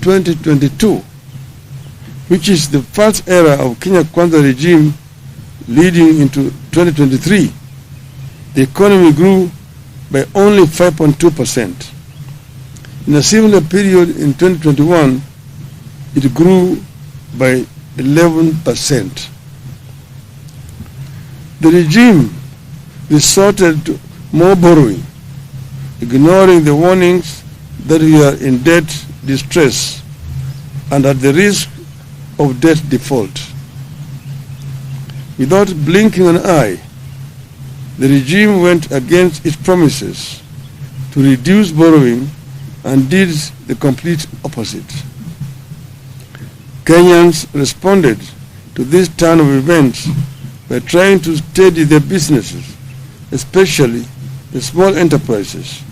2022, which is the first era of Kenya Kwanza regime leading into 2023, the economy grew by only 5.2%. In a similar period in 2021, it grew by 11%. The regime resorted to more borrowing, ignoring the warnings that we are in debt distress and at the risk of debt default. Without blinking an eye, the regime went against its promises to reduce borrowing and did the complete opposite. Kenyans responded to this turn of events by trying to steady their businesses, especially the small enterprises.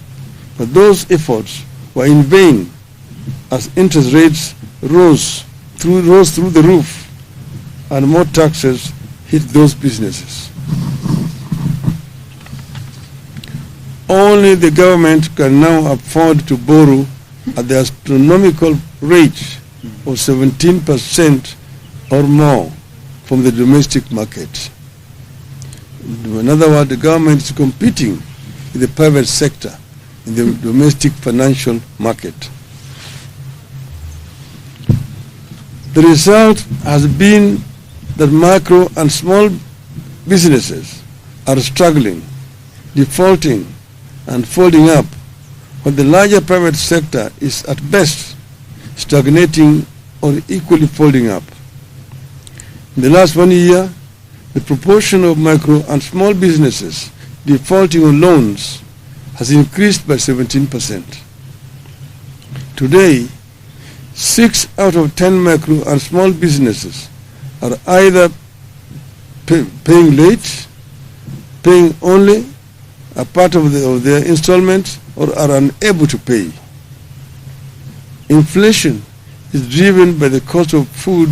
But those efforts were in vain as interest rates rose through the roof and more taxes hit those businesses. Only the government can now afford to borrow at the astronomical rate of 17% or more from the domestic market. In other words, the government is competing with the private sector in the domestic financial market. The result has been that micro and small businesses are struggling, defaulting, and folding up, while the larger private sector is at best stagnating or equally folding up. In the last 1 year, the proportion of micro and small businesses defaulting on loans has increased by 17%. Today, 6 out of 10 micro and small businesses are either paying late, paying only a part of their installments, or are unable to pay. Inflation is driven by the cost of food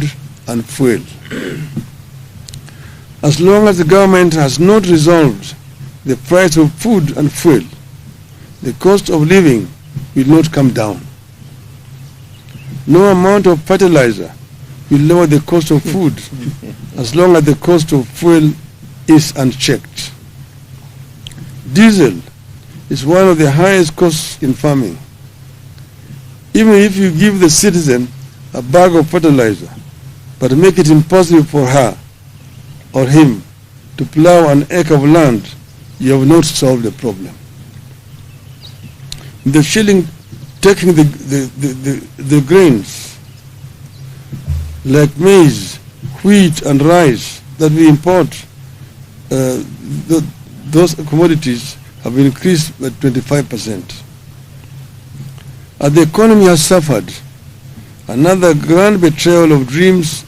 and fuel. As long as the government has not resolved the price of food and fuel, the cost of living will not come down. No amount of fertilizer will lower the cost of food as long as the cost of fuel is unchecked. Diesel is one of the highest costs in farming. Even if you give the citizen a bag of fertilizer, but make it impossible for her or him to plow an acre of land, you have not solved the problem. The shilling taking the grains like maize, wheat, and rice that we import, those commodities have increased by 25%. As the economy has suffered, another grand betrayal of dreams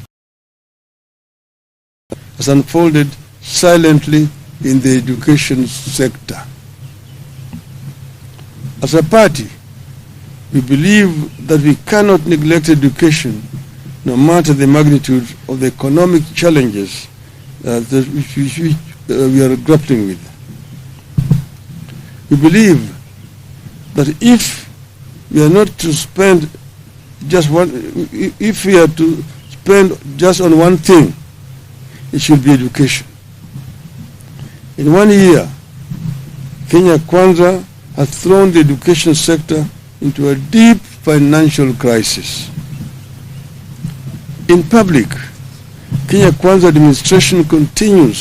has unfolded silently in the education sector. As a party, we believe that we cannot neglect education no matter the magnitude of the economic challenges which we are grappling with. We believe that if we are not to spend just if we are to spend just on one thing, it should be education. In 1 year, Kenya Kwanza has thrown the education sector into a deep financial crisis. In public, Kenya Kwanza administration continues